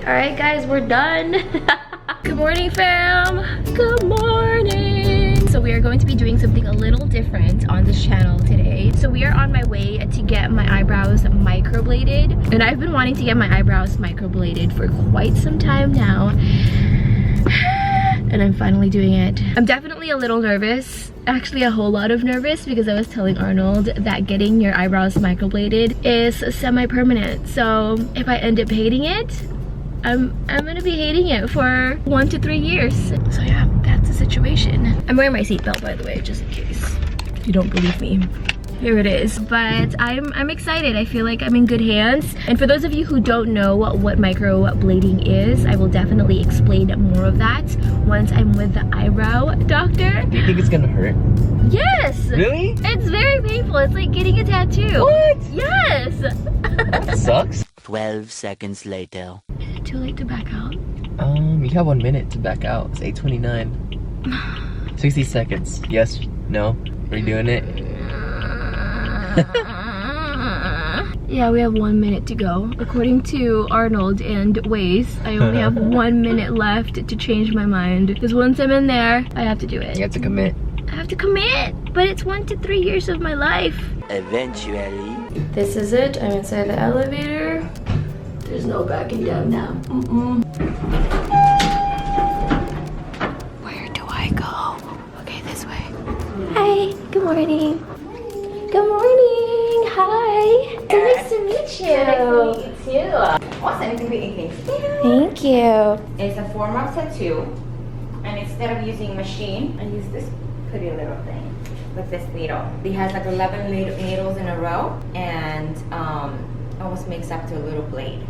Alright guys, we're done. Good morning, fam. Good morning. So we are going to be doing something a little different on this channel today. So we are on my way to get my eyebrows microbladed. And I've been wanting to get my eyebrows microbladed for quite some time now. And I'm finally doing it. I'm definitely a little nervous. Actually a whole lot of nervous, because I was telling Arnold that getting your eyebrows microbladed is semi-permanent. So if I end up hating it, I'm gonna be hating it for 1 to 3 years. So yeah, that's the situation. I'm wearing my seatbelt, by the way, just in case you don't believe me. Here it is. But I'm excited. I feel like I'm in good hands. And for those of you who don't know what microblading is, I will definitely explain more of that once I'm with the eyebrow doctor. Do you think it's gonna hurt? Yes! Really? It's very painful. It's like getting a tattoo. What? Yes! That sucks. 12 seconds later. Is it too late to back out? You have 1 minute to back out. It's 8:29. 60 seconds. Yes, no. Are you doing it? Yeah, we have 1 minute to go. According to Arnold and Waze, I only have 1 minute left to change my mind. Because once I'm in there, I have to do it. You have to commit. I have to commit, but it's 1 to 3 years of my life. Eventually. This is it. I'm inside the elevator. There's no backing down now. Where do I go? Okay, this way. Hi, good morning. Good morning, hi. So nice to meet you. Nice to meet you too. Awesome, anything we eat. Thank you. It's a form of tattoo, and instead of using machine, I use this pretty little thing with this needle. It has like 11 needles in a row, and almost makes up to a little blade.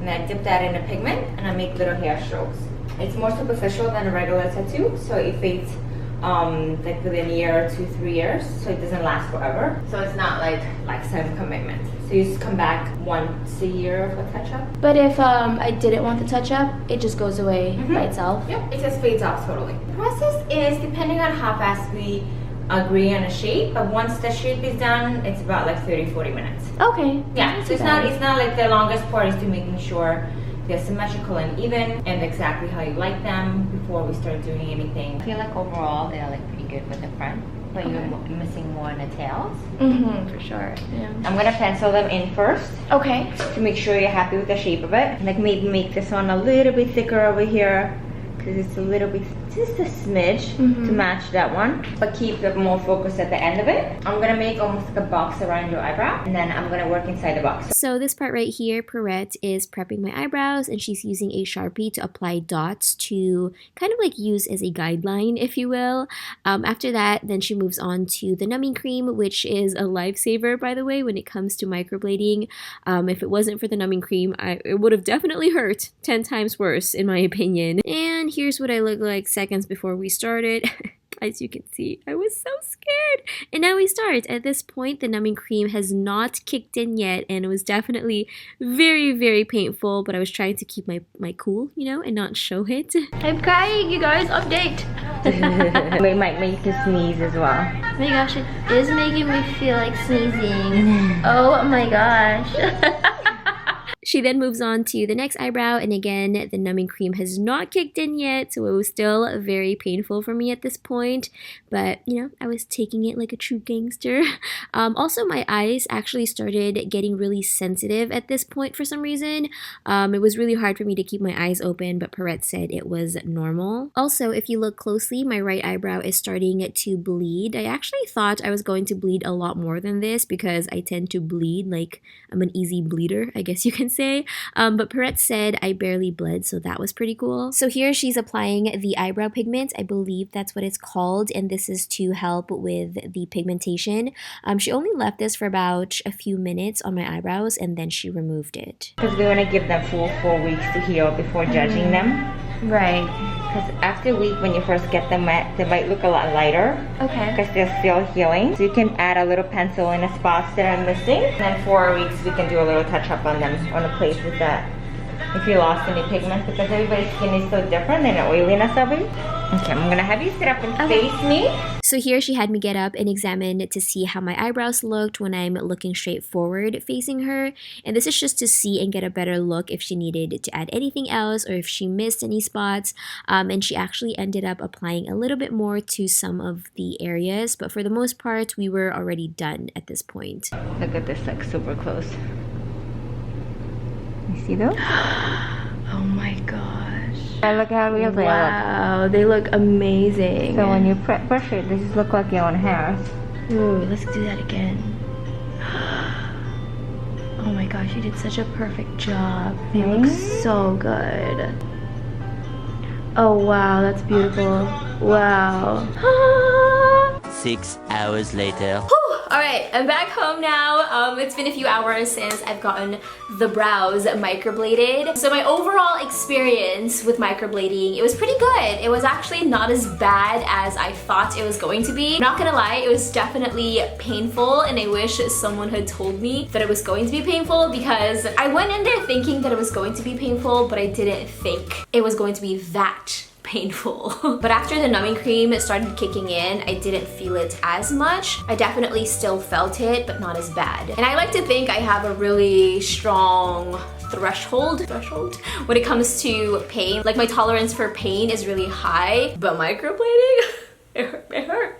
And I dip that in a pigment, and I make little hair strokes. It's more superficial than a regular tattoo, so it fades like within a year or 2, 3 years, so it doesn't last forever. So it's not like lifetime commitment. So you just come back once a year for touch-up. But if I didn't want the touch-up, it just goes away by itself? Yep, it just fades off totally. The process is depending on how fast we agree on a shape, but once the shape is done, it's about like 30-40 minutes. Okay. Yeah, so it's not like the longest part is to making sure they're symmetrical and even and exactly how you like them before we start doing anything. I feel like overall they're like pretty good with the front, but you're missing more on the tails. For sure. Yeah. I'm gonna pencil them in first. Okay. To make sure you're happy with the shape of it. Like maybe make this one a little bit thicker over here, because it's a little bit, just a smidge to match that one, but keep the more focus at the end of it. I'm gonna make almost like a box around your eyebrow, and then I'm gonna work inside the box. So this part right here, Perrette is prepping my eyebrows, and she's using a Sharpie to apply dots to kind of like use as a guideline, if you will. After that, then she moves on to the numbing cream, which is a lifesaver, by the way, when it comes to microblading. If it wasn't for the numbing cream, it would have definitely hurt 10 times worse, in my opinion. And here's what I look like seconds before we started. As you can see, I was so scared. And now we start. At this point, the numbing cream has not kicked in yet, and it was definitely very, very painful, but I was trying to keep my cool, you know, and not show it. I'm crying, you guys, update. It might make you sneeze as well. Oh my gosh, it is making me feel like sneezing. Oh my gosh. She then moves on to the next eyebrow, and again, the numbing cream has not kicked in yet, so it was still very painful for me at this point, but, you know, I was taking it like a true gangster. Also, my eyes actually started getting really sensitive at this point for some reason. It was really hard for me to keep my eyes open, but Perrette said it was normal. Also, if you look closely, my right eyebrow is starting to bleed. I actually thought I was going to bleed a lot more than this, because I tend to bleed like I'm an easy bleeder, I guess you can say. But Perrette said I barely bled, so that was pretty cool. So here she's applying the eyebrow pigment. I believe that's what it's called, and this is to help with the pigmentation. She only left this for about a few minutes on my eyebrows, and then she removed it. Because we want to give them full 4 weeks to heal before judging them. Right. Because after a week, when you first get them wet, they might look a lot lighter. Okay. Because they're still healing. So you can add a little pencil in the spots that are missing. And then 4 weeks, we can do a little touch up on them, on the places that if you lost any pigment, because everybody's skin is so different and the oiliness of it. Okay, I'm gonna have you sit up and face me. So here she had me get up and examine to see how my eyebrows looked when I'm looking straight forward facing her. And this is just to see and get a better look if she needed to add anything else or if she missed any spots. And she actually ended up applying a little bit more to some of the areas. But for the most part, we were already done at this point. Look at this, like super close. You see those? Oh my gosh. Look how real they look. Wow, they look amazing. So when you brush it, they just look like your own hairs. Ooh, let's do that again. Oh my gosh, you did such a perfect job. They look so good. Oh wow, that's beautiful. Wow. 6 hours later. Alright, I'm back home now. It's been a few hours since I've gotten the brows microbladed. So my overall experience with microblading, it was pretty good. It was actually not as bad as I thought it was going to be. Not gonna lie, it was definitely painful, and I wish someone had told me that it was going to be painful, because I went in there thinking that it was going to be painful, but I didn't think it was going to be that painful. But after the numbing cream started kicking in, I didn't feel it as much. I definitely still felt it, but not as bad. And I like to think I have a really strong threshold when it comes to pain. Like, my tolerance for pain is really high, but microblading, it hurt.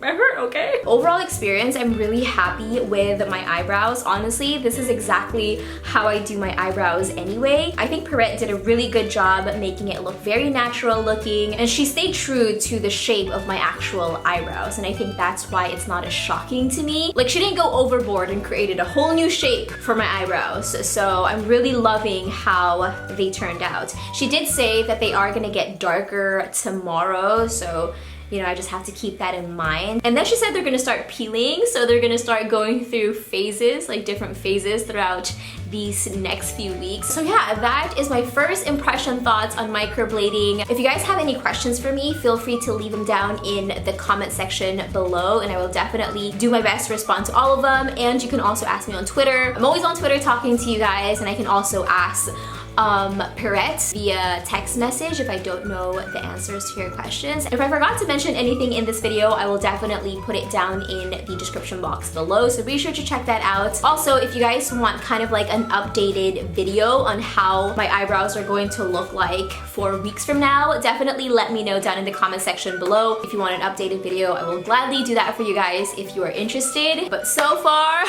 I hurt, okay? Overall experience, I'm really happy with my eyebrows. Honestly, this is exactly how I do my eyebrows anyway. I think Perrette did a really good job making it look very natural looking, and she stayed true to the shape of my actual eyebrows, and I think that's why it's not as shocking to me. Like, she didn't go overboard and created a whole new shape for my eyebrows, so I'm really loving how they turned out. She did say that they are gonna get darker tomorrow, so you know, I just have to keep that in mind. And then she said they're gonna start peeling, so they're gonna start going through phases, like different phases throughout these next few weeks. So yeah, that is my first impression thoughts on microblading. If you guys have any questions for me, feel free to leave them down in the comment section below, and I will definitely do my best to respond to all of them. And you can also ask me on Twitter. I'm always on Twitter talking to you guys, and I can also ask Perrette via text message if I don't know the answers to your questions. If I forgot to mention anything in this video, I will definitely put it down in the description box below, so be sure to check that out. Also, if you guys want kind of like an updated video on how my eyebrows are going to look like 4 weeks from now, definitely let me know down in the comment section below. If you want an updated video, I will gladly do that for you guys if you are interested. But so far,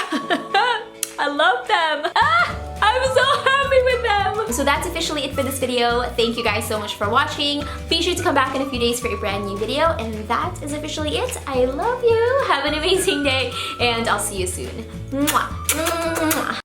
I love them. I'm so happy with them. So that's officially it for this video. Thank you guys so much for watching. Be sure to come back in a few days for a brand new video, and that is officially it. I love you. Have an amazing day, and I'll see you soon. Mwah. Mwah.